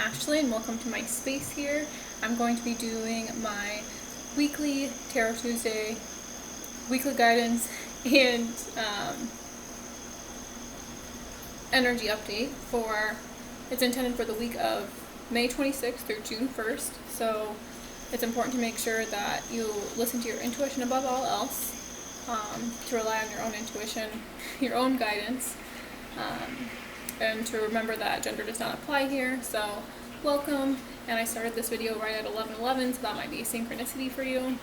Ashley and welcome to my space here. I'm going to be doing my weekly Tarot Tuesday weekly guidance and energy update for, it's intended for the week of May 26th through June 1st. So it's important to make sure that you listen to your intuition above all else, to rely on your own intuition, your own guidance. And to remember that gender does not apply here. So welcome, and I started this video right at 11:11, so that might be a synchronicity for you.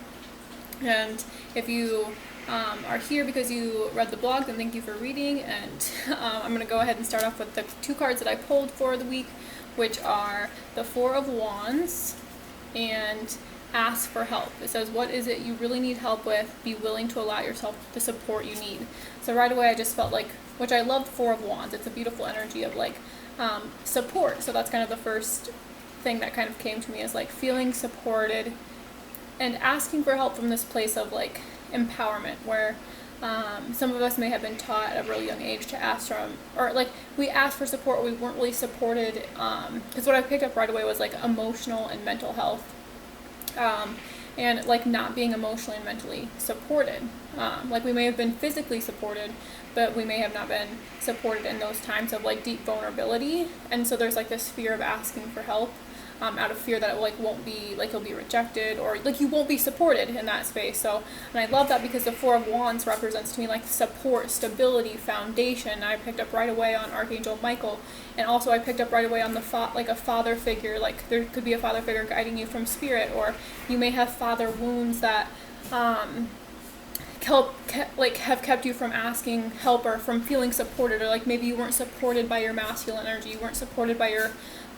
And if you are here because you read the blog, then thank you for reading. And I'm going to go ahead and start off with the two cards that I pulled for the week, which are the Four of Wands and Ask for Help. It says, what is it you really need help with? Be willing to allow yourself the support you need. So right away I just felt like, which I love Four of Wands. It's a beautiful energy of like support. So that's kind of the first thing that kind of came to me, is like feeling supported and asking for help from this place of like empowerment, where some of us may have been taught at a really young age to ask from, or like we asked for support, we weren't really supported, because what I picked up right away was like emotional and mental health, and like not being emotionally and mentally supported. Like we may have been physically supported, but we may have not been supported in those times of like deep vulnerability. And so there's like this fear of asking for help, out of fear that it like won't be, like you'll be rejected, or like you won't be supported in that space. So, and I love that because the Four of Wands represents to me like support, stability, foundation. I picked up right away on Archangel Michael, and also I picked up right away on the like a father figure. Like there could be a father figure guiding you from spirit, or you may have father wounds that have kept you from asking help or from feeling supported, or like maybe you weren't supported by your masculine energy, you weren't supported by your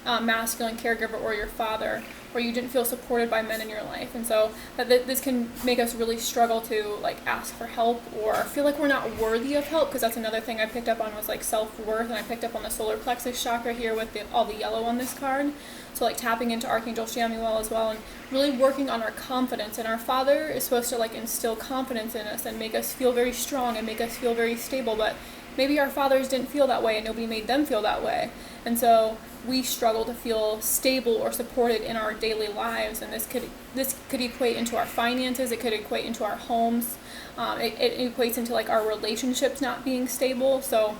masculine caregiver or your father, or you didn't feel supported by men in your life. And so this can make us really struggle to like ask for help, or feel like we're not worthy of help, because that's another thing I picked up on, was like self-worth. And I picked up on the solar plexus chakra here with all the yellow on this card. So like tapping into Archangel Chamuel as well, and really working on our confidence. And our father is supposed to like instill confidence in us and make us feel very strong and make us feel very stable, but maybe our fathers didn't feel that way and nobody made them feel that way. And so we struggle to feel stable or supported in our daily lives, and this could equate into our finances, it could equate into our homes, it equates into like our relationships not being stable. So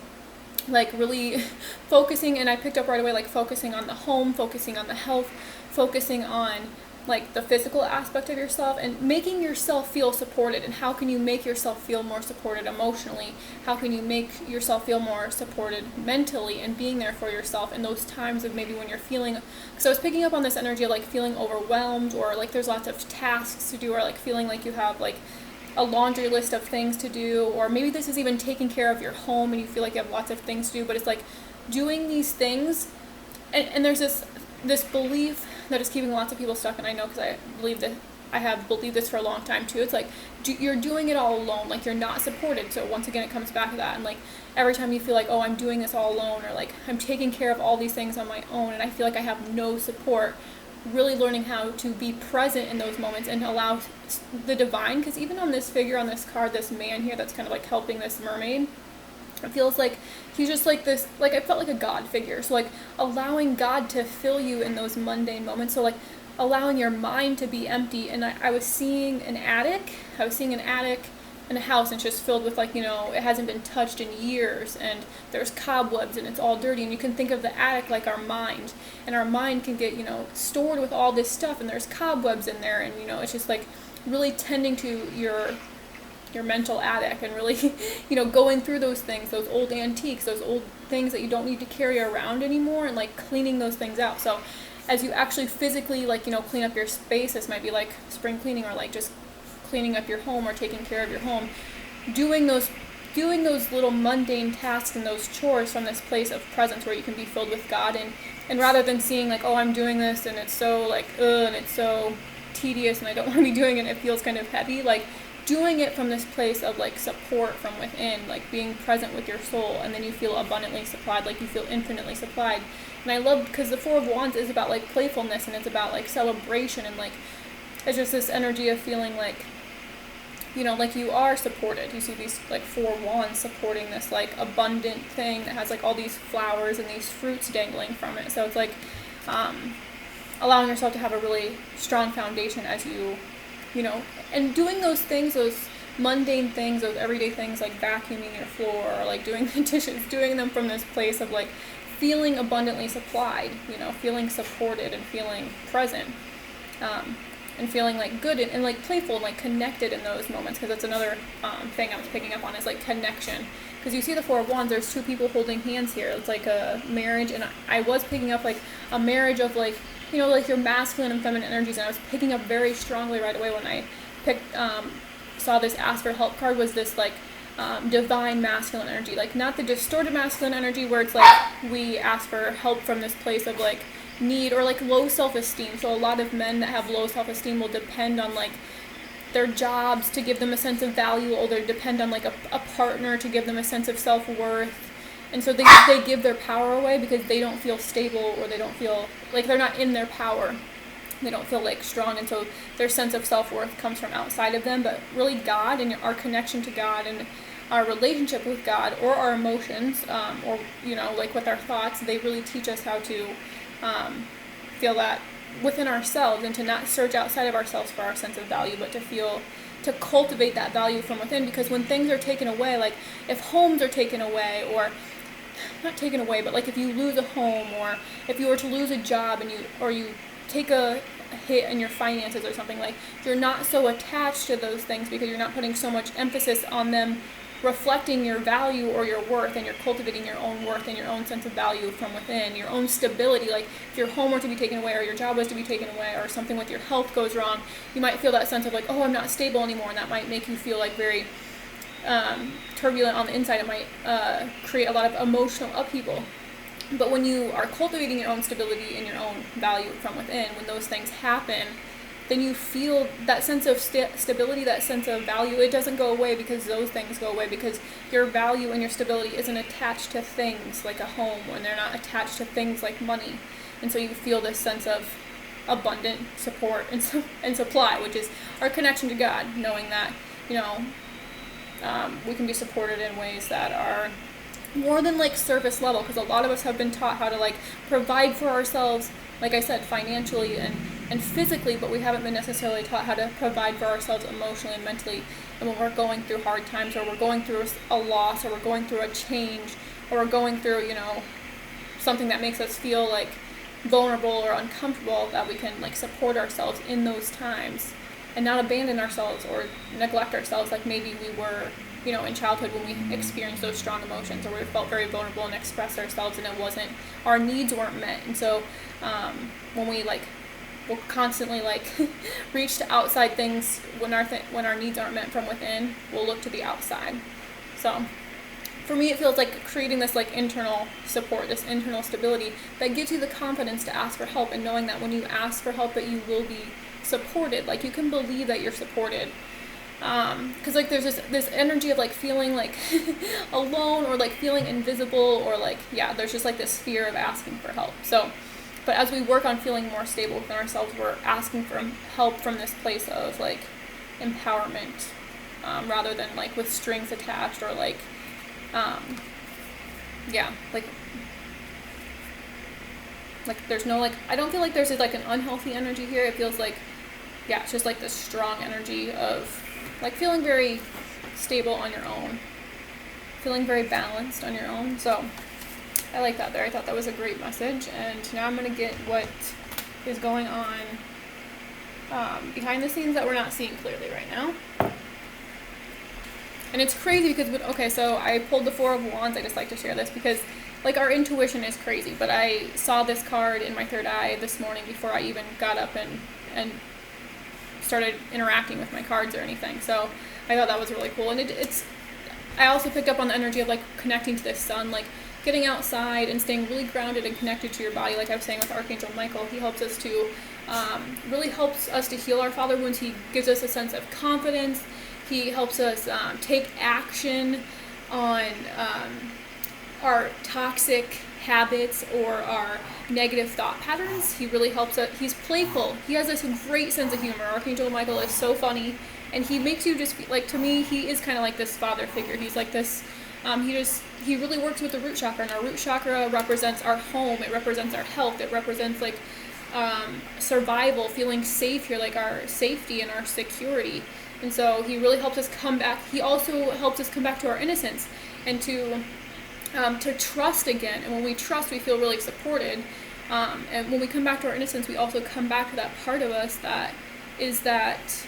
like really focusing, and I picked up right away like focusing on the home, focusing on the health, focusing on like the physical aspect of yourself, and making yourself feel supported. And how can you make yourself feel more supported emotionally? How can you make yourself feel more supported mentally, and being there for yourself in those times of maybe when you're feeling, so I was picking up on this energy of like feeling overwhelmed, or like there's lots of tasks to do, or like feeling like you have like a laundry list of things to do, or maybe this is even taking care of your home and you feel like you have lots of things to do, but it's like doing these things, and there's this belief that is keeping lots of people stuck. And I know, because I believe that I have believed this for a long time too. It's like you're doing it all alone, like you're not supported. So once again, it comes back to that. And like every time you feel like, oh, I'm doing this all alone, or like I'm taking care of all these things on my own and I feel like I have no support, really learning how to be present in those moments and allow the divine, because even on this figure on this card, this man here that's kind of like helping this mermaid, it feels like he's just like this, like I felt like a God figure. So like allowing God to fill you in those mundane moments. So like allowing your mind to be empty. And I was seeing an attic in a house, and it's just filled with like, you know, it hasn't been touched in years, and there's cobwebs and it's all dirty. And you can think of the attic like our mind, and our mind can get, you know, stored with all this stuff, and there's cobwebs in there. And you know, it's just like really tending to your mental attic, and really, you know, going through those things, those old antiques, those old things that you don't need to carry around anymore, and like cleaning those things out. So as you actually physically, like, you know, clean up your space, this might be like spring cleaning, or like just cleaning up your home or taking care of your home, doing those little mundane tasks and those chores from this place of presence where you can be filled with God. And rather than seeing like, oh, I'm doing this and it's so like and it's so tedious and I don't want to be doing it and it feels kind of heavy, like doing it from this place of like support from within, like being present with your soul, and then you feel abundantly supplied, like you feel infinitely supplied. And I love, because the Four of Wands is about like playfulness, and it's about like celebration, and like it's just this energy of feeling like, you know, like you are supported. You see these like four wands supporting this like abundant thing that has like all these flowers and these fruits dangling from it. So it's like allowing yourself to have a really strong foundation as and doing those things, those mundane things, those everyday things like vacuuming your floor or like doing the dishes, doing them from this place of like feeling abundantly supplied, feeling supported and feeling present, and feeling like good and like playful and like connected in those moments, because that's another thing I was picking up on is like connection. Because you see the Four of Wands, there's two people holding hands here. It's like a marriage, and I was picking up like a marriage of like, like your masculine and feminine energies, and I was picking up very strongly right away when I saw this ask for help card, was this like divine masculine energy, like not the distorted masculine energy where it's like we ask for help from this place of like need or like low self-esteem. So a lot of men that have low self-esteem will depend on like their jobs to give them a sense of value, or they depend on like a partner to give them a sense of self-worth. And so they give their power away because they don't feel stable, or they don't feel like they're not in their power. They don't feel like strong, and so their sense of self-worth comes from outside of them. But really God and our connection to God and our relationship with God, or our emotions, or like with our thoughts, they really teach us how to feel that within ourselves, and to not search outside of ourselves for our sense of value, but to cultivate that value from within. Because when things are taken away, like if homes are taken away, or not taken away, but like if you lose a home, or if you were to lose a job and you take a hit in your finances or something, like you're not so attached to those things because you're not putting so much emphasis on them reflecting your value or your worth, and you're cultivating your own worth and your own sense of value from within, your own stability. Like if your home were to be taken away, or your job was to be taken away, or something with your health goes wrong, you might feel that sense of like, oh, I'm not stable anymore, and that might make you feel like very turbulent on the inside. It might create a lot of emotional upheaval. But when you are cultivating your own stability and your own value from within, when those things happen, then you feel that sense of stability, that sense of value. It doesn't go away because those things go away, because your value and your stability isn't attached to things like a home, when they're not attached to things like money. And so you feel this sense of abundant support and supply, which is our connection to God, knowing that, we can be supported in ways that are more than like surface level, because a lot of us have been taught how to like provide for ourselves, like I said, financially and physically, but we haven't been necessarily taught how to provide for ourselves emotionally and mentally. And when we're going through hard times, or we're going through a loss, or we're going through a change, or we're going through, something that makes us feel like vulnerable or uncomfortable, that we can like support ourselves in those times and not abandon ourselves or neglect ourselves like maybe we were in childhood, when we experienced those strong emotions, or we felt very vulnerable and expressed ourselves, and our needs weren't met. And so when we'll constantly like reach to outside things, when our needs aren't met from within, we'll look to the outside. So for me, it feels like creating this like internal support, this internal stability that gives you the confidence to ask for help, and knowing that when you ask for help, that you will be supported. Like you can believe that you're supported. Because like there's this energy of like feeling like alone, or like feeling invisible, or like, there's just like this fear of asking for help. So, but as we work on feeling more stable within ourselves, we're asking for help from this place of like empowerment, rather than like with strings attached, or like, like there's no like, I don't feel like there's like an unhealthy energy here. It feels like, it's just like this strong energy of like feeling very stable on your own, feeling very balanced on your own. So I like that there. I thought that was a great message. And now I'm going to get what is going on behind the scenes that we're not seeing clearly right now. And it's crazy because, so I pulled the Four of Wands. I just like to share this because like our intuition is crazy. But I saw this card in my third eye this morning before I even got up and started interacting with my cards or anything. So I thought that was really cool. And I also picked up on the energy of like connecting to the sun, like getting outside and staying really grounded and connected to your body. Like I was saying with Archangel Michael, he helps us to heal our father wounds. He gives us a sense of confidence. He helps us take action on our toxic habits or our negative thought patterns. He really helps us. He's playful. He has this great sense of humor. Archangel Michael is so funny, and he makes you just feel like, to me, he is kind of like this father figure. He's like this He really works with the root chakra, and our root chakra represents our home. It represents our health. It represents like survival, feeling safe here, like our safety and our security. And so he really helps us come back. He also helps us come back to our innocence and to trust again. And when we trust, we feel really supported. And when we come back to our innocence, we also come back to that part of us that is that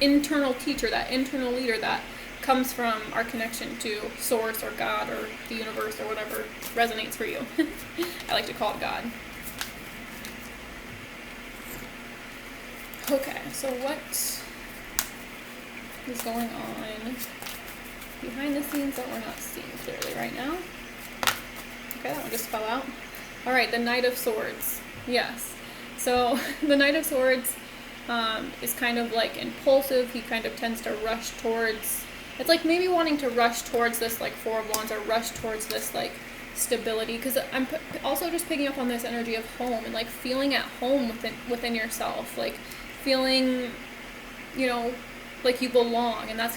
internal teacher, that internal leader that comes from our connection to Source or God or the universe or whatever resonates for you. I like to call it God. Okay, so what is going on behind the scenes that we're not seeing clearly right now? Okay, that one just fell out. All right, the Knight of Swords. Yes. So the Knight of Swords is kind of like impulsive. He kind of tends to rush towards, it's like maybe wanting to rush towards this like Four of Wands or rush towards this like stability, because I'm also just picking up on this energy of home and like feeling at home within yourself, like feeling, you know, like you belong. And that's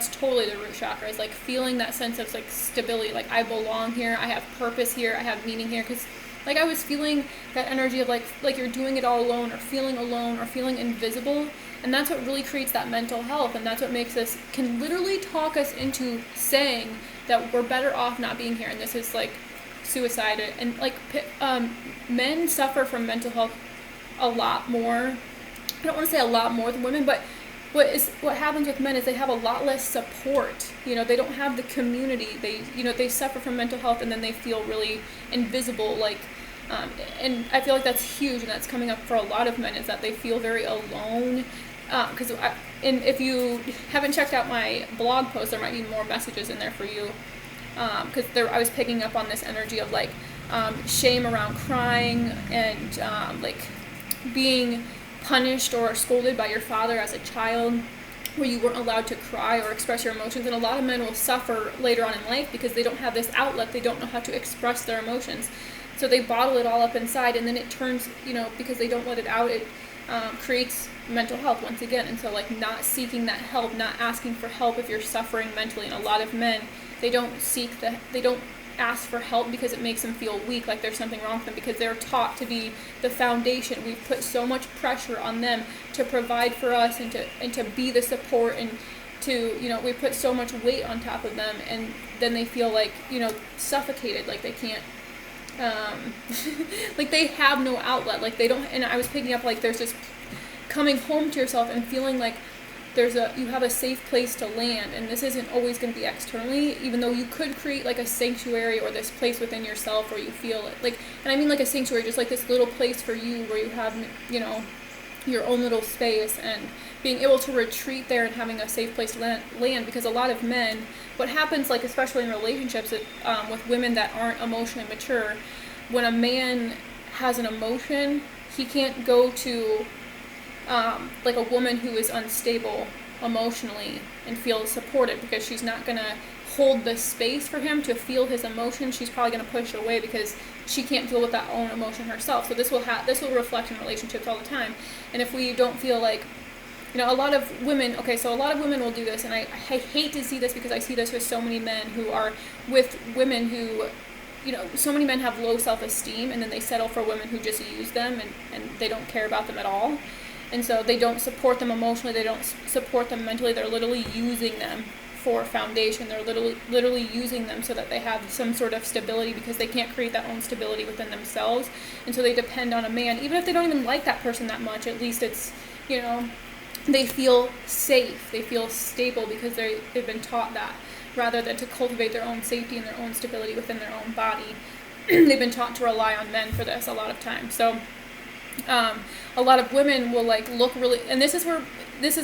totally the root chakra, is like feeling that sense of like stability, like I belong here, I have purpose here, I have meaning here. Because like I was feeling that energy of like you're doing it all alone or feeling invisible. And that's what really creates that mental health, and that's what makes us, can literally talk us into saying that we're better off not being here, and this is like suicide. And like men suffer from mental health a lot more. I don't want to say a lot more than women, but what happens with men is they have a lot less support. You know, they don't have the community. They suffer from mental health, and then they feel really invisible. Like, and I feel like that's huge, and that's coming up for a lot of men, is that they feel very alone. And if you haven't checked out my blog post, there might be more messages in there for you. Because I was picking up on this energy of like shame around crying, and like being punished or scolded by your father as a child, where you weren't allowed to cry or express your emotions. And a lot of men will suffer later on in life because they don't have this outlet. They don't know how to express their emotions. So they bottle it all up inside, and then it turns, because they don't let it out, it creates mental health once again. And so like not seeking that help, not asking for help if you're suffering mentally. And a lot of men, they don't ask for help because it makes them feel weak, like there's something wrong with them, because they're taught to be the foundation. We've put so much pressure on them to provide for us and to be the support, and to, we put so much weight on top of them, and then they feel like, suffocated, like they can't, like they have no outlet, like they don't. And I was picking up like there's this coming home to yourself and feeling like you have a safe place to land. And this isn't always going to be externally, even though you could create like a sanctuary or this place within yourself where you feel it, like, and I mean like a sanctuary, just like this little place for you where you have, your own little space, and being able to retreat there and having a safe place to land. Because a lot of men, what happens, like especially in relationships with women that aren't emotionally mature, when a man has an emotion, he can't go to like a woman who is unstable emotionally and feel supported, because she's not going to hold the space for him to feel his emotion. She's probably going to push away because she can't deal with that own emotion herself. So this will reflect in relationships all the time. And if we don't feel like, a lot of women, so a lot of women will do this, and I hate to see this, because I see this with so many men who are with women who, so many men have low self-esteem, and then they settle for women who just use them, and they don't care about them at all. And so they don't support them emotionally, they don't support them mentally, they're literally using them for foundation. They're literally using them so that they have some sort of stability, because they can't create that own stability within themselves. And so they depend on a man, even if they don't even like that person that much. At least it's, they feel safe, they feel stable, because they've been taught that, rather than to cultivate their own safety and their own stability within their own body. They've been taught to rely on men for this a lot of times. So a lot of women will like look really, and this is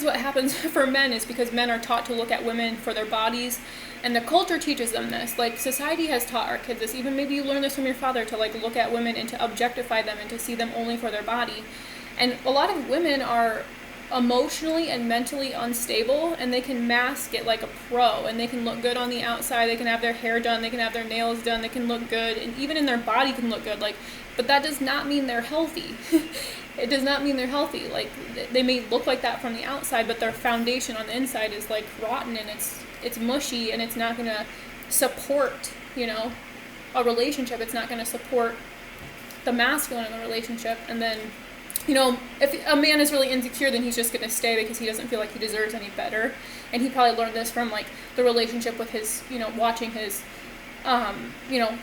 what happens for men, is because men are taught to look at women for their bodies, and the culture teaches them this. Like society has taught our kids this. Even maybe you learn this from your father, to like look at women and to objectify them and to see them only for their body. And a lot of women are emotionally and mentally unstable, and they can mask it like a pro, and they can look good on the outside, they can have their hair done, they can have their nails done, they can look good, and even in their body can look good, like, but that does not mean they're healthy. It does not mean they're healthy. Like, they may look like that from the outside, but their foundation on the inside is like rotten, and it's mushy and it's not going to support, a relationship. It's not going to support the masculine in the relationship. And then, if a man is really insecure, then he's just going to stay because he doesn't feel like he deserves any better. And he probably learned this from like the relationship with his, watching his,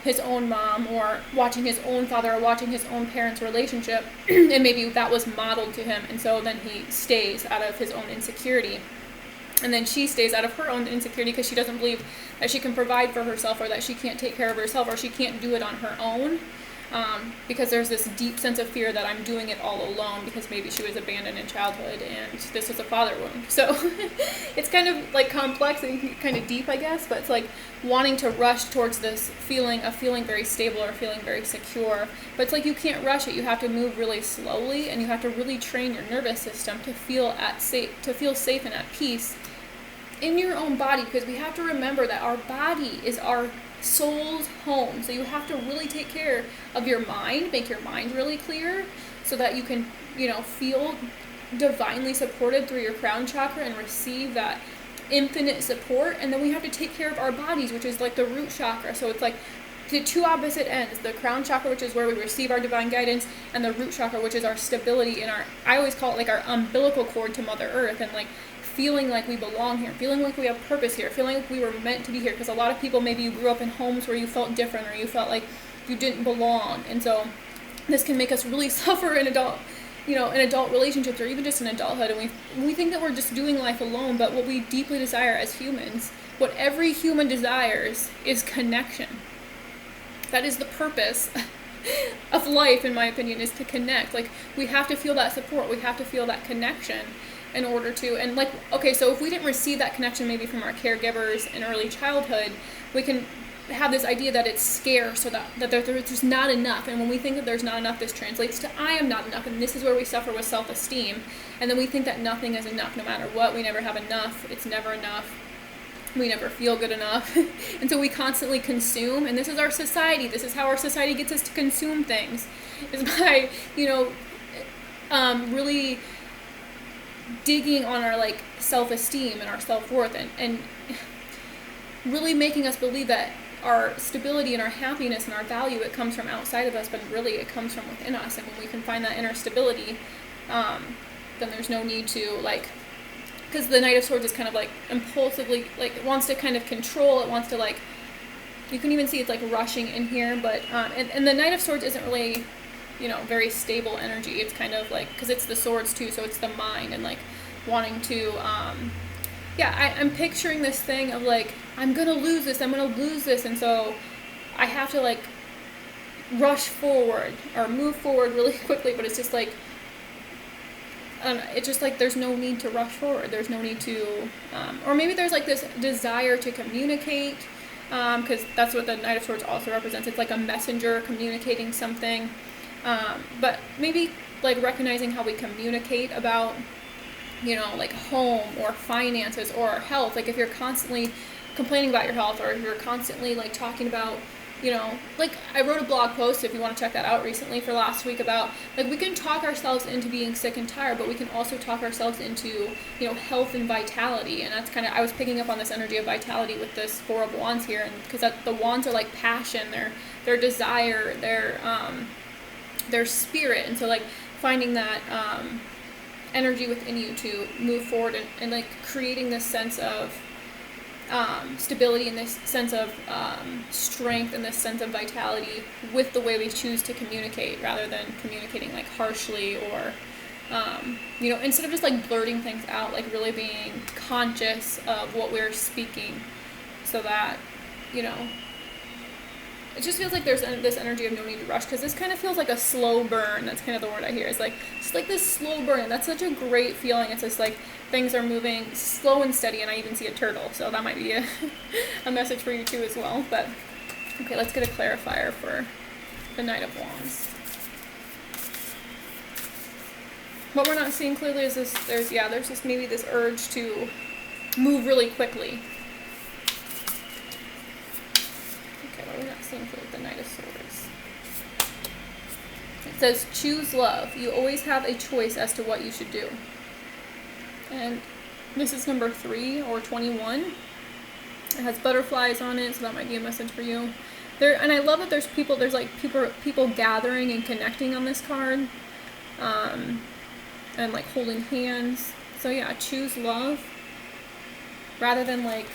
his own mom, or watching his own father, or watching his own parents' relationship. And maybe that was modeled to him. And so then he stays out of his own insecurity. And then she stays out of her own insecurity because she doesn't believe that she can provide for herself, or that she can't take care of herself, or she can't do it on her own. Because there's this deep sense of fear that I'm doing it all alone, because maybe she was abandoned in childhood and this was a father wound. So it's kind of like complex and kind of deep, I guess, but it's like wanting to rush towards this feeling of feeling very stable or feeling very secure. But it's like you can't rush it. You have to move really slowly, and you have to really train your nervous system to feel safe and at peace in your own body, because we have to remember that our body is our soul's home. So you have to really take care of your mind, make your mind really clear, so that you can, feel divinely supported through your crown chakra and receive that infinite support. And then we have to take care of our bodies, which is like the root chakra. So it's like the two opposite ends, the crown chakra, which is where we receive our divine guidance, and the root chakra, which is our stability in I always call it like our umbilical cord to Mother Earth, and like feeling like we belong here, feeling like we have purpose here, feeling like we were meant to be here. Because a lot of people, maybe you grew up in homes where you felt different, or you felt like you didn't belong. And so this can make us really suffer in adult relationships, or even just in adulthood. And we think that we're just doing life alone, but what we deeply desire as humans, what every human desires, is connection. That is the purpose of life, in my opinion, is to connect. Like, we have to feel that support, we have to feel that connection in order to, and like, okay, so if we didn't receive that connection maybe from our caregivers in early childhood, we can have this idea that it's scarce, or that there's just not enough. And when we think that there's not enough, this translates to I am not enough, and this is where we suffer with self-esteem. And then we think that nothing is enough, no matter what. We never have enough. It's never enough. We never feel good enough. And so we constantly consume, and this is our society. This is how our society gets us to consume things, is by, really digging on our like self-esteem and our self-worth, and really making us believe that our stability and our happiness and our value, it comes from outside of us, but really it comes from within us. And when we can find that inner stability, then there's no need to because the Knight of Swords is kind of like impulsively, like it wants to kind of control, it wants to like, you can even see it's like rushing in here, but and the Knight of Swords isn't really very stable energy. It's kind of like, because it's the swords too, so it's the mind, and like wanting to I'm picturing this thing of like, I'm gonna lose this, and so I have to like rush forward or move forward really quickly. But it's just like, it's just like there's no need to rush forward, there's no need to or maybe there's like this desire to communicate, because that's what the Knight of Swords also represents. It's like a messenger communicating something. But maybe like recognizing how we communicate about, like home or finances or health. Like if you're constantly complaining about your health, or if you're constantly like talking about, like I wrote a blog post, if you want to check that out, recently for last week, about like we can talk ourselves into being sick and tired, but we can also talk ourselves into, health and vitality. And that's kind of, I was picking up on this energy of vitality with this Four of Wands here, and because the wands are like passion, their desire, their spirit. And so like finding that energy within you to move forward, and like creating this sense of stability, and this sense of strength, and this sense of vitality with the way we choose to communicate, rather than communicating like harshly, or instead of just like blurting things out, like really being conscious of what we're speaking, so that it just feels like there's this energy of no need to rush, because this kind of feels like a slow burn. That's kind of the word I hear. It's like, just like this slow burn. And that's such a great feeling. It's just like things are moving slow and steady, and I even see a turtle. So that might be a message for you too as well. But okay, let's get a clarifier for the Knight of Wands. What we're not seeing clearly is this, there's just maybe this urge to move really quickly. We're not seeing for the Knight of Swords. It says, choose love. You always have a choice as to what you should do. And this is number 3 or 21. It has butterflies on it, so that might be a message for you. And I love that there's like people gathering and connecting on this card, and like holding hands. So yeah, choose love rather than like,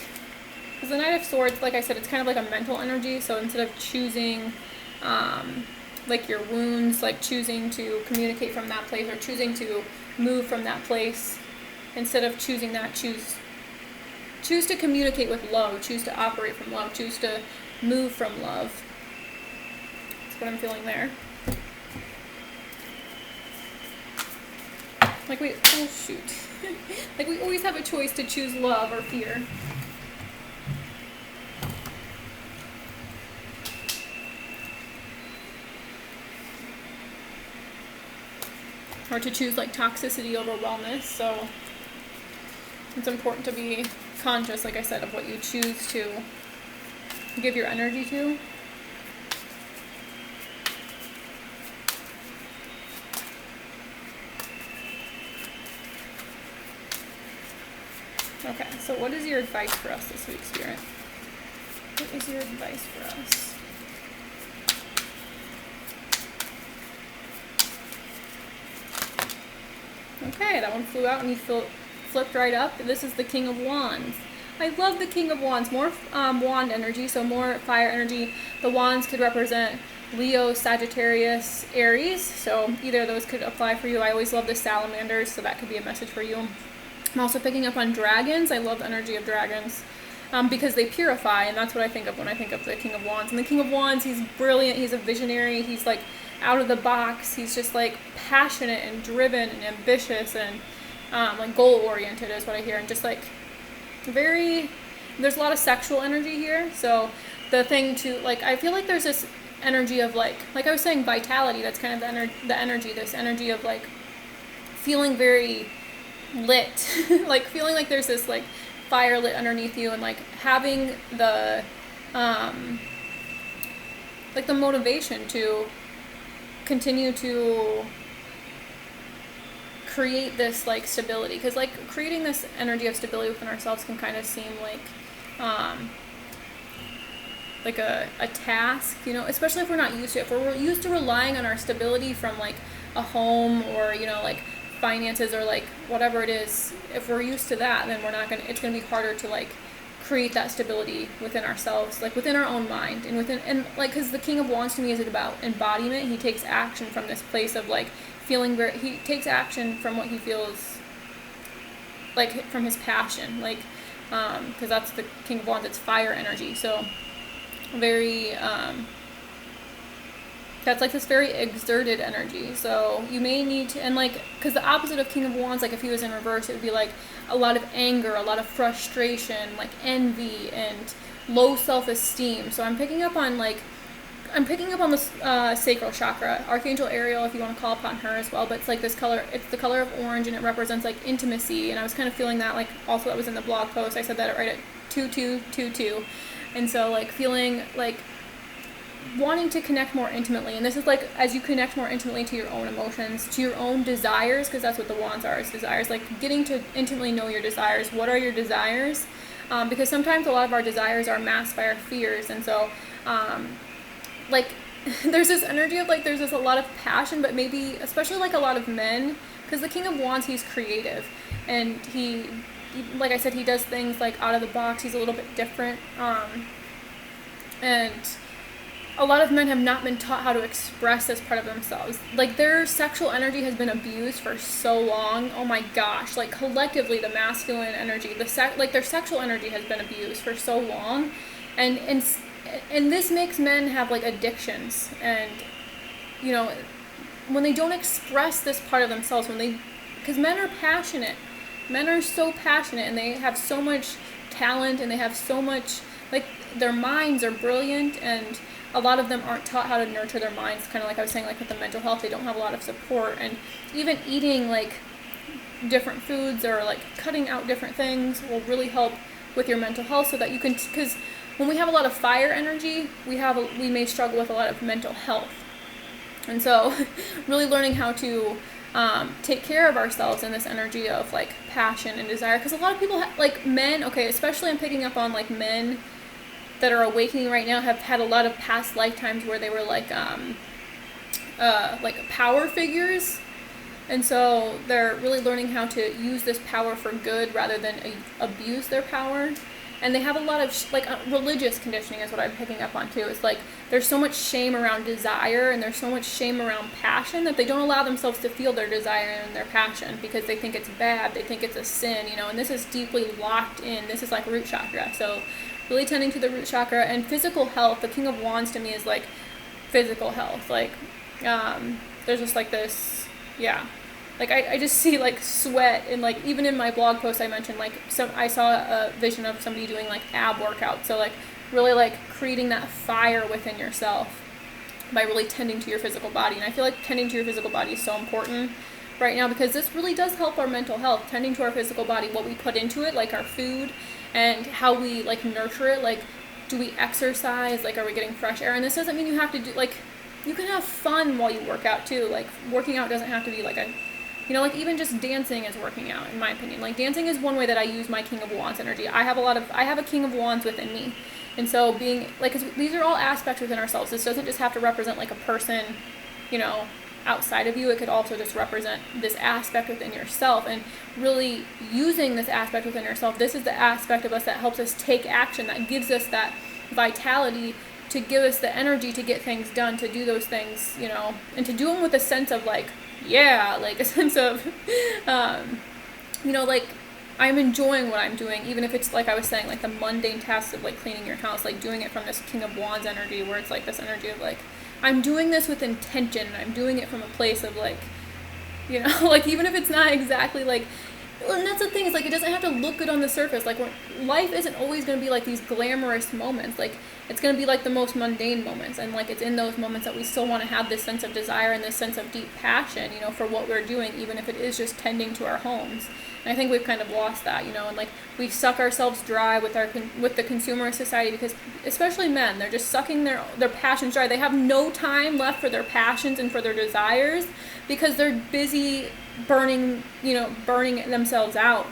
because the Knight of Swords, like I said, it's kind of like a mental energy. So instead of choosing like your wounds, like choosing to communicate from that place or choosing to move from that place, instead of choosing that, choose to communicate with love, choose to operate from love, choose to move from love. That's what I'm feeling there. Like like we always have a choice to choose love or fear. Or to choose like toxicity over wellness. So it's important to be conscious, like I said, of what you choose to give your energy to. Okay, so what is your advice for us this week, Spirit? What is your advice for us? Okay, that one flew out and you flipped right up. This is the King of Wands. I love the King of Wands. More wand energy, so more fire energy. The wands could represent Leo, Sagittarius, Aries. So either of those could apply for you. I always love the salamanders, so that could be a message for you. I'm also picking up on dragons. I love the energy of dragons because they purify, and that's what I think of when I think of the King of Wands. And the King of Wands, he's brilliant. He's a visionary. He's like out of the box. He's just like passionate and driven and ambitious and like goal-oriented is what I hear. And just like there's a lot of sexual energy here. So the thing to, like, I feel like there's this energy of like I was saying, vitality. That's kind of the energy, this energy of like feeling very lit, like feeling like there's this like fire lit underneath you, and like having the like the motivation to continue to create this like stability, because like creating this energy of stability within ourselves can kind of seem like a task, you know, especially if we're not used to it. If we're used to relying on our stability from like a home or, you know, like finances or like whatever it is, if we're used to that, then it's gonna be harder to like create that stability within ourselves, like within our own mind and like, because the King of Wands to me is about embodiment. He takes action from this place of like feeling he takes action from what he feels like, from his passion, like because that's the King of Wands, it's fire energy. So very that's like this very exerted energy. So you may need to, and like, because the opposite of King of Wands, like if he was in reverse, it would be like a lot of anger, a lot of frustration, like envy and low self-esteem. So I'm picking up on the sacral chakra, Archangel Ariel, if you want to call upon her as well. But it's like this color, it's the color of orange, and it represents like intimacy. And I was kind of feeling that, like, also that was in the blog post. I said that right at 2222. And so like feeling like wanting to connect more intimately, and this is like as you connect more intimately to your own emotions, to your own desires, because that's what the wands are, is desires, like getting to intimately know your desires. What are your desires? Because sometimes a lot of our desires are masked by our fears. And so like there's this energy of like there's a lot of passion, but maybe especially like a lot of men, because the King of Wands, he's creative, and he like I said, he does things like out of the box. He's a little bit different, and a lot of men have not been taught how to express this part of themselves. Like their sexual energy has been abused for so long. Oh my gosh, like collectively the masculine energy, like their sexual energy has been abused for so long, and this makes men have like addictions. And you know, when they don't express this part of themselves, because men are passionate. Men are so passionate, and they have so much talent, and they have so much, like, their minds are brilliant, and a lot of them aren't taught how to nurture their minds, kind of like I was saying, like with the mental health, they don't have a lot of support. And even eating like different foods or like cutting out different things will really help with your mental health, so that you can, because when we have a lot of fire energy, we may struggle with a lot of mental health. And so really learning how to take care of ourselves in this energy of like passion and desire. Because a lot of people like men, okay, especially I'm picking up on like men that are awakening right now, have had a lot of past lifetimes where they were like power figures, and so they're really learning how to use this power for good rather than abuse their power. And they have a lot of religious conditioning is what I'm picking up on too. It's like there's so much shame around desire and there's so much shame around passion that they don't allow themselves to feel their desire and their passion because they think it's bad, they think it's a sin, and this is deeply locked in. This is like root chakra. So really tending to the root chakra. And physical health, the King of Wands to me is like physical health. Like there's just like this, like I just see like sweat, and like even in my blog post I mentioned like I saw a vision of somebody doing like ab workouts. So like really like creating that fire within yourself by really tending to your physical body. And I feel like tending to your physical body is so important right now because this really does help our mental health. Tending to our physical body, what we put into it, like our food and how we like nurture it. Like, do we exercise? Like, are we getting fresh air? And this doesn't mean you have to do like, you can have fun while you work out too. Like working out doesn't have to be like a, like even just dancing is working out, in my opinion. Like dancing is one way that I use my King of Wands energy. I have a King of Wands within me. And so being like, 'cause these are all aspects within ourselves. This doesn't just have to represent like a person, outside of you. It could also just represent this aspect within yourself, and really using this aspect within yourself. This is the aspect of us that helps us take action, that gives us that vitality to give us the energy to get things done, to do those things, and to do them with a sense of like, like a sense of, like I'm enjoying what I'm doing, even if it's like I was saying, like the mundane tasks of like cleaning your house, like doing it from this King of Wands energy, where it's like this energy of like, I'm doing this with intention, and I'm doing it from a place of like, like even if it's not exactly like, and that's the thing, is like it doesn't have to look good on the surface. Like life isn't always going to be like these glamorous moments. Like it's going to be like the most mundane moments, and like it's in those moments that we still want to have this sense of desire and this sense of deep passion, for what we're doing, even if it is just tending to our homes. And I think we've kind of lost that, and like we suck ourselves dry with the consumer society, because especially men, they're just sucking their passions dry. They have no time left for their passions and for their desires because they're busy burning themselves out,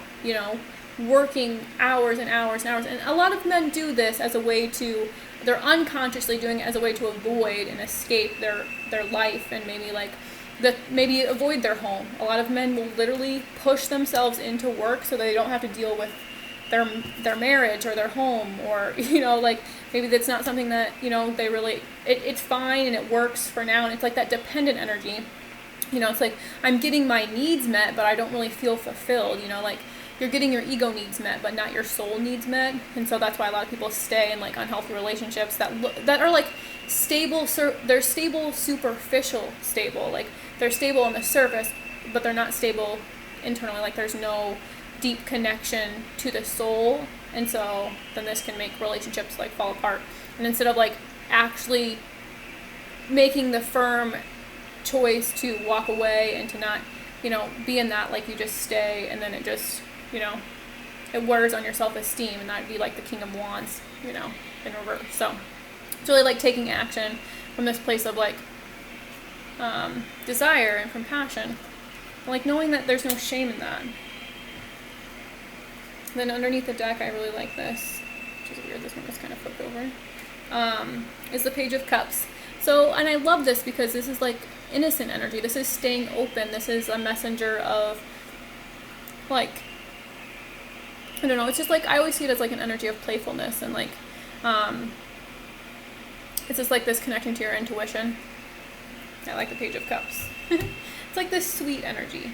working hours and hours and hours. And a lot of men do this as a way to, they're unconsciously doing it as a way to avoid and escape their life, and maybe avoid their home. A lot of men will literally push themselves into work so they don't have to deal with their marriage or their home, or like maybe that's not something that they really, it's fine and it works for now. And it's like that dependent energy. It's like I'm getting my needs met, but I don't really feel fulfilled. Like you're getting your ego needs met, but not your soul needs met. And so that's why a lot of people stay in like unhealthy relationships that are like stable. They're stable, superficial stable. Like they're stable on the surface, but they're not stable internally. Like there's no deep connection to the soul. And so then this can make relationships like fall apart. And instead of like actually making the firm choice to walk away and to not, be in that, like you just stay, and then it just, it wears on your self-esteem, and that'd be like the King of Wands, in reverse. So it's really like taking action from this place of like desire and from passion, and like knowing that there's no shame in that. Then underneath the deck, I really like this, which is weird, this one was kind of flipped over, is the Page of Cups. So, and I love this because this is like innocent energy. This is staying open. This is a messenger of like, I don't know, it's just like, I always see it as like an energy of playfulness, and like, it's just like this connecting to your intuition. I like the Page of Cups. It's like this sweet energy.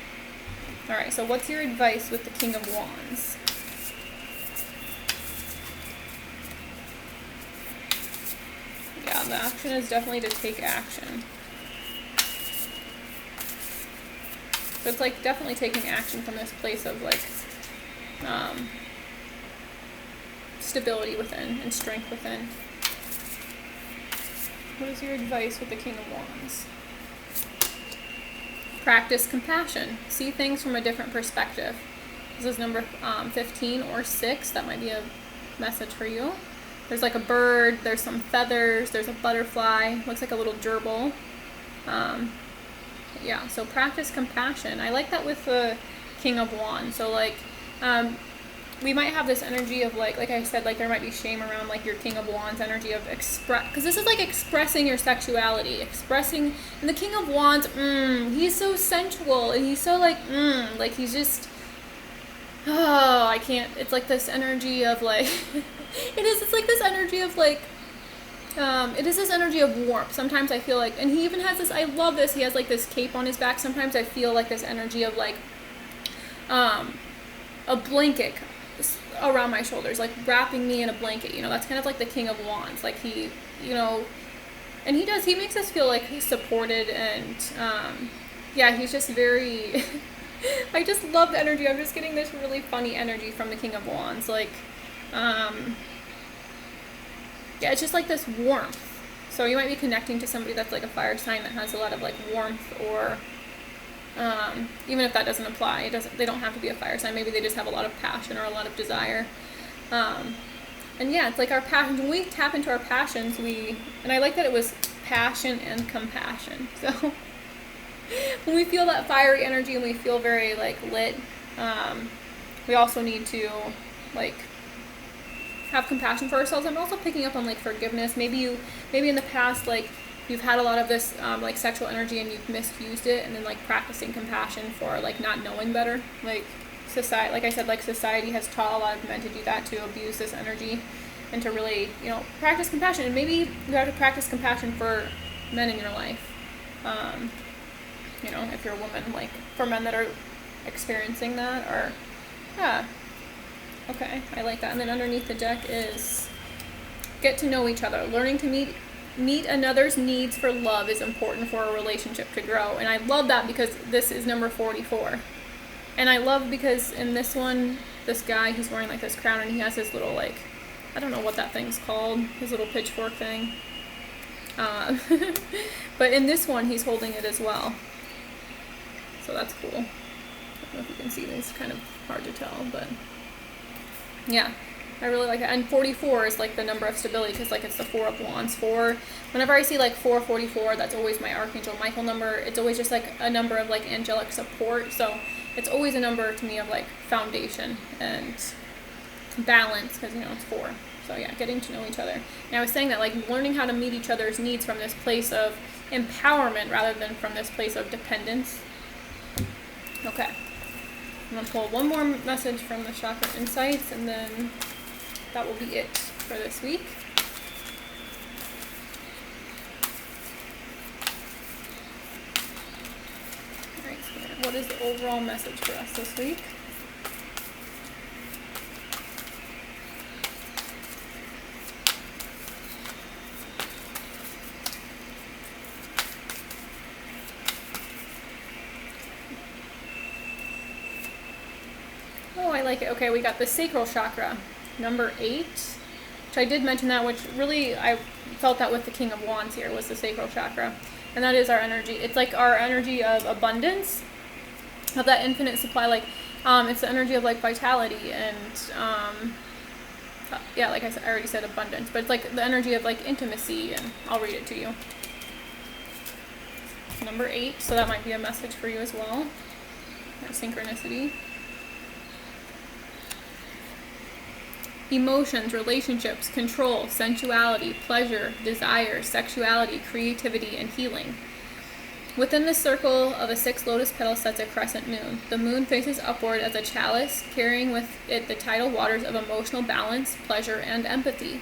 Alright, so what's your advice with the King of Wands? Yeah, the action is definitely to take action. So it's like definitely taking action from this place of like stability within and strength within. What is your advice with the King of Wands? Practice compassion. See things from a different perspective. This is number 15 or 6. That might be a message for you. There's like a bird, there's some feathers, there's a butterfly, looks like a little gerbil. Yeah, so practice compassion. I like that with the King of Wands. So like, we might have this energy of like I said, like there might be shame around like your King of Wands energy of express, because this is like expressing your sexuality, expressing. And the King of Wands, he's so sensual, and he's so like he's just, oh, I can't. It's like this energy of like, it's like this energy of like, it is this energy of warmth. Sometimes I feel like, and he even has this, I love this, he has like this cape on his back. Sometimes I feel like this energy of like, a blanket around my shoulders, like wrapping me in a blanket, that's kind of like the King of Wands. Like he, and he makes us feel like he's supported, and, he's just very, I just love the energy. I'm just getting this really funny energy from the King of Wands. Like, it's just like this warmth. So you might be connecting to somebody that's like a fire sign that has a lot of like warmth, or even if that doesn't apply, they don't have to be a fire sign. Maybe they just have a lot of passion or a lot of desire. And yeah, it's like our passions. When we tap into our passions, and I like that it was passion and compassion. So when we feel that fiery energy and we feel very like lit, we also need to like have compassion for ourselves. I'm also picking up on like forgiveness. Maybe in the past, like you've had a lot of this like sexual energy and you've misused it, and then like practicing compassion for like not knowing better. Like society, like I said, like society has taught a lot of men to do that, to abuse this energy, and to really practice compassion. And maybe you have to practice compassion for men in your life. If you're a woman, like for men that are experiencing that, or okay, I like that. And then underneath the deck is get to know each other. Learning to meet another's needs for love is important for a relationship to grow. And I love that because this is number 44. And I love because in this one, this guy, he's wearing like this crown, and he has this little like, I don't know what that thing's called, his little pitchfork thing. But in this one, he's holding it as well. So that's cool. I don't know if you can see this, kind of hard to tell, but yeah, I really like it. And 44 is like the number of stability, because like it's the 4 of Wands. Whenever I see like 444, that's always my Archangel Michael number. It's always just like a number of like angelic support. So it's always a number to me of like foundation and balance, because it's 4. So yeah, getting to know each other. And I was saying that like learning how to meet each other's needs from this place of empowerment rather than from this place of dependence. Okay. I'm going to pull one more message from the Chakra Insights, and then that will be it for this week. Alright, so what is the overall message for us this week? Oh, I like it. Okay, we got the sacral chakra, number 8, which I did mention that, which really I felt that with the King of Wands here was the sacral chakra. And that is our energy. It's like our energy of abundance, of that infinite supply. Like, it's the energy of like vitality and, like I said, I already said abundance, but it's like the energy of like intimacy, and I'll read it to you. Number 8, so that might be a message for you as well. Synchronicity. Emotions, relationships, control, sensuality, pleasure, desire, sexuality, creativity, and healing. Within the circle of a 6 lotus petal sits a crescent moon. The moon faces upward as a chalice, carrying with it the tidal waters of emotional balance, pleasure, and empathy.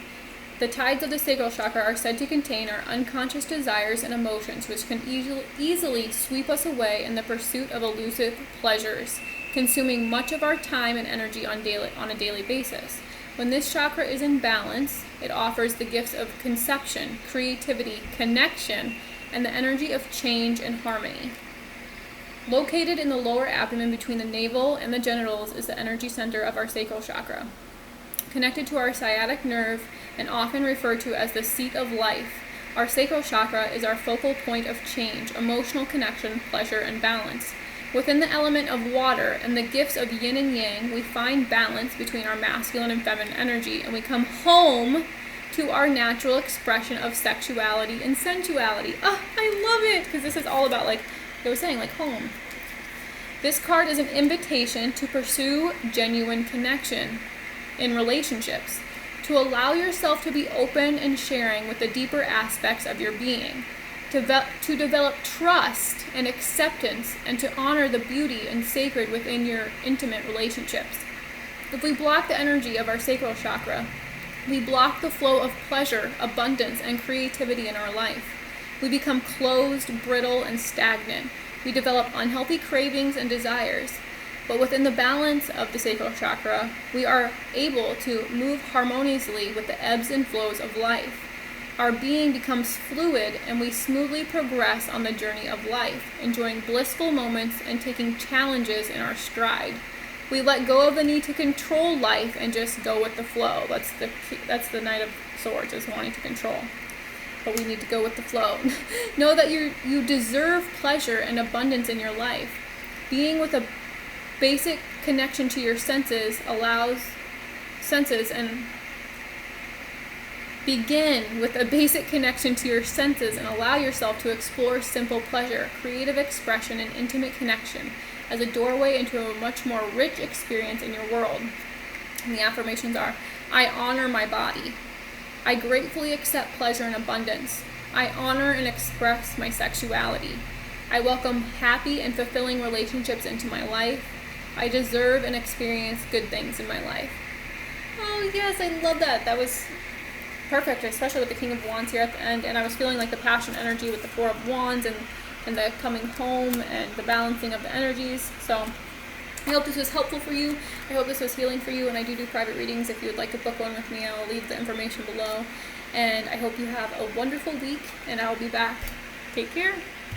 The tides of the sacral chakra are said to contain our unconscious desires and emotions, which can easily sweep us away in the pursuit of elusive pleasures, consuming much of our time and energy on a daily basis. When this chakra is in balance, it offers the gifts of conception, creativity, connection, and the energy of change and harmony. Located in the lower abdomen between the navel and the genitals is the energy center of our sacral chakra. Connected to our sciatic nerve and often referred to as the seat of life, our sacral chakra is our focal point of change, emotional connection, pleasure, and balance. Within the element of water and the gifts of yin and yang, we find balance between our masculine and feminine energy, and we come home to our natural expression of sexuality and sensuality. Oh, I love it, because this is all about like I was saying, like home. This card is an invitation to pursue genuine connection in relationships, to allow yourself to be open and sharing with the deeper aspects of your being, to develop trust and acceptance, and to honor the beauty and sacred within your intimate relationships. If we block the energy of our sacral chakra, we block the flow of pleasure, abundance, and creativity in our life. We become closed, brittle, and stagnant. We develop unhealthy cravings and desires. But within the balance of the sacral chakra, we are able to move harmoniously with the ebbs and flows of life. Our being becomes fluid, and we smoothly progress on the journey of life, enjoying blissful moments and taking challenges in our stride. We let go of the need to control life and just go with the flow. That's the Knight of Swords, is wanting to control. But we need to go with the flow. Know that you deserve pleasure and abundance in your life. Being with a basic connection to your begin with a basic connection to your senses and allow yourself to explore simple pleasure, creative expression, and intimate connection as a doorway into a much more rich experience in your world. And the affirmations are: I honor my body. I gratefully accept pleasure and abundance. I honor and express my sexuality. I welcome happy and fulfilling relationships into my life. I deserve and experience good things in my life. Oh yes, I love that. That was perfect, especially with the King of Wands here at the end. And I was feeling like the passion energy with the Four of Wands and the coming home and the balancing of the energies. So I hope this was helpful for you. I hope this was healing for you. And I do private readings. If you would like to book one with me, I'll leave the information below. And I hope you have a wonderful week, and I'll be back. Take care.